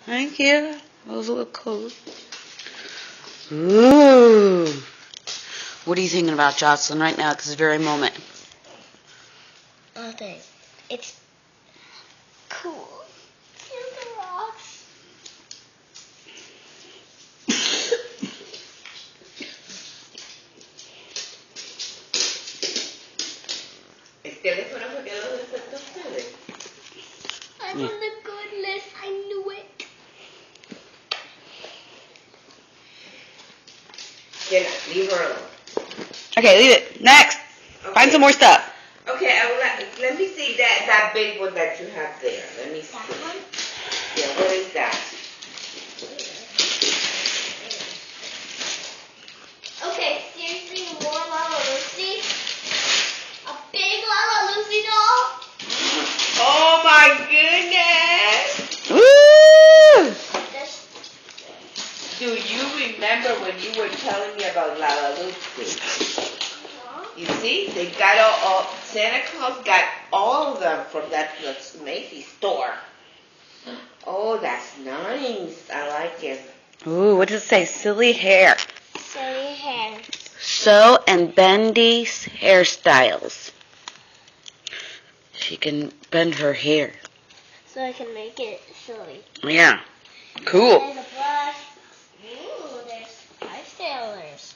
Thank you. Those look cool. Ooh. What are you thinking about, Jocelyn, right now at this very moment? Nothing. It's cool. Here's the rocks. I'm on the good list. I knew it. Jenna, leave her alone. Okay, leave it. Next. Okay. Find some more stuff. Okay, let me see that big one that you have there. Let me see. That one? Yeah, what is that? Okay, seriously, more Lala Lucy? A big Lala Lucy doll? Oh my goodness! Woo! This, Do you remember when you were telling me about Lala Lucy? You see, they got all Santa Claus got all of them from that Macy's store. Oh, that's nice. I like it. Ooh, what does it say? Silly hair. silly hair. Sew and Bendy's hairstyles. She can bend her hair. So I can make it silly. Yeah. Cool. There's a brush. Ooh, there's high stylers.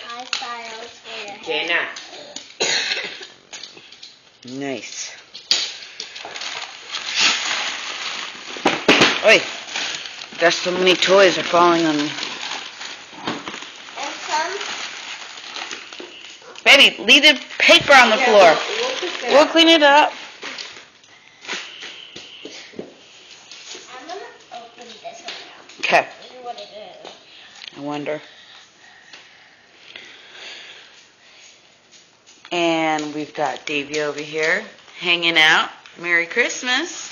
High styles for your hair. Jenna. Nice. Oi. There's so many toys are falling on me. And some. Baby, leave the paper on the floor. We'll clean it up. I'm going to open this one now. Okay. See what it is. I wonder. And we've got Davey over here hanging out. Merry Christmas.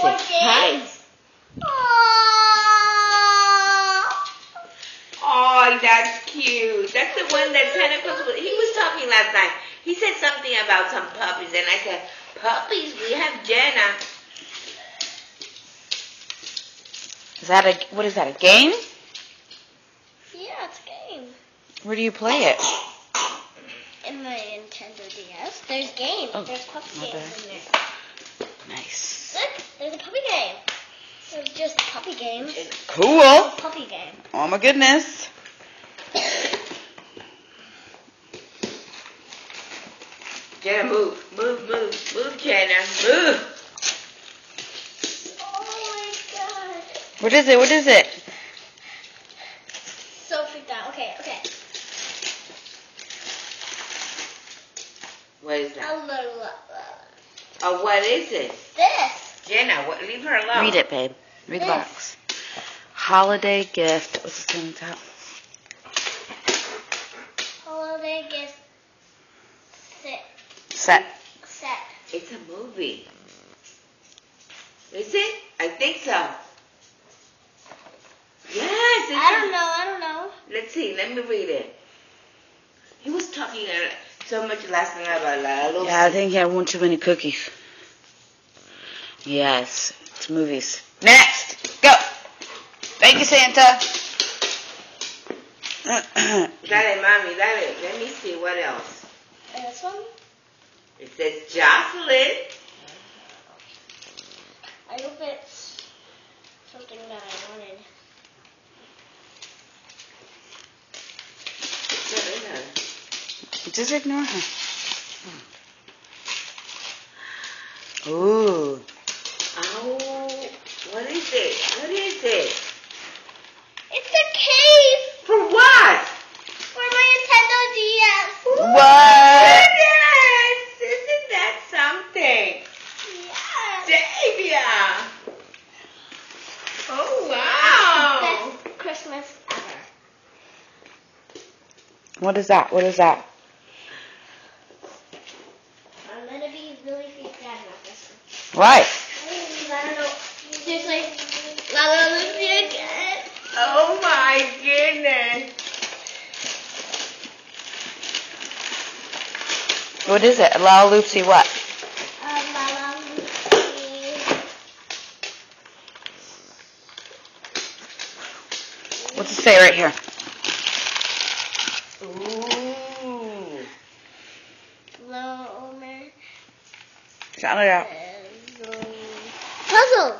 More Hi. games. Aww. Oh, that's cute. That's the one that Santa Claus was. He was talking last night. He said something about some puppies, and I said, "Puppies? We have Jenna." What is that, a game? Yeah, it's a game. Where do you play it? In my Nintendo DS, there's games. Oh, There's puppy my games bad. in there. Nice. Look, there's a puppy game. There's just puppy games. Cool. Puppy game. Oh my goodness. Jenna, move, Jenna, move. Oh my god. What is it? What is it? So freaked out. Okay. What is that? This. Oh, what is it? Jenna, leave her alone. Read it, babe. Read the Yes. box. Holiday gift. What's it saying on top? Holiday gift Set. set. It's a movie. Is it? I think so. Yes. I don't know. Let's see. Let me read it. He was talking so much last night about Lala Lucy. Yeah, I think he had one too many cookies. Yes. It's movies. Next. Go. Thank you, Santa. Dale, mommy, dale. Let me see what else. And this one? It says Jocelyn. I hope it's something that I wanted. Just ignore her. Ooh. Oh, what is it? What is it? It's a case For what? for my Nintendo DS. What? Yes! Isn't that something? Yes. Davia! Oh, wow! Best Christmas ever. What is that? What is that? I'm gonna be really freaked out about this one. Why? I don't know. Seriously, Lala Lucy again. Oh, my goodness. What is it? Lala Lucy what? Lala Lucy. Say right here. Ooh. Shout it out. Puzzle.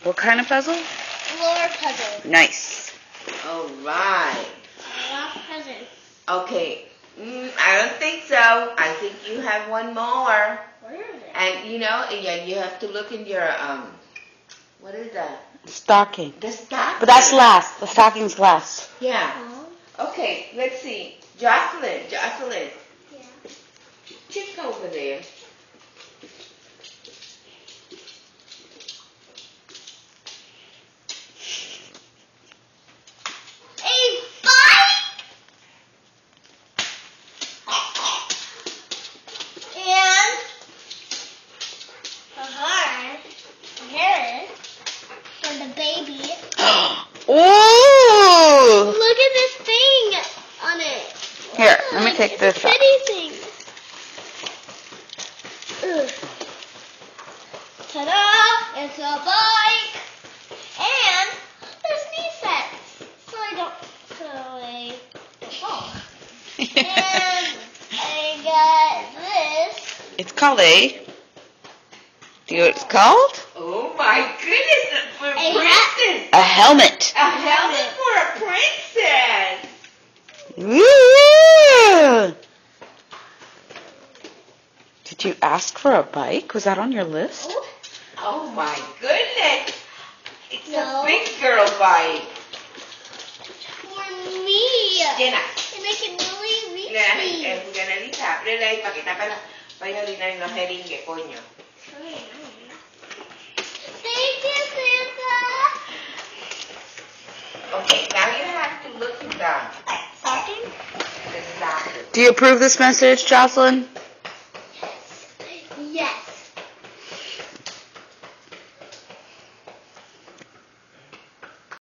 What kind of puzzle? Floor puzzle. Nice. All right. Last present. Okay. I don't think so. I think you have one more. Where is it? And yeah, you have to look in your what is that? Stocking. The stocking. But that's last. The stocking's last. Yeah. Oh. Okay. Let's see. Jocelyn. Yeah. Check over there. A bike and a heart. Here for the baby. Ooh! Look at this thing on it. Here, let me Look, take it's this a out. pretty thing. Ugh. Ta-da! It's a bike. And there's knee sets. So I don't fall. And I got this. It's called a... Do you know what it's called? Oh my goodness! For a A princess. A helmet. A helmet for a princess. Woo! Did you ask for a bike? Was that on your list? Oh, Oh my goodness! It's No. a big girl bike. for me. Jenna, And I can really reach me. Janelita, ábrela ahí para que tapa la vaina de orinar y no jeringue, coño. Thank you, Santa. Okay, now you have to look at the Stocking? stocking. Do you approve this message, Jocelyn?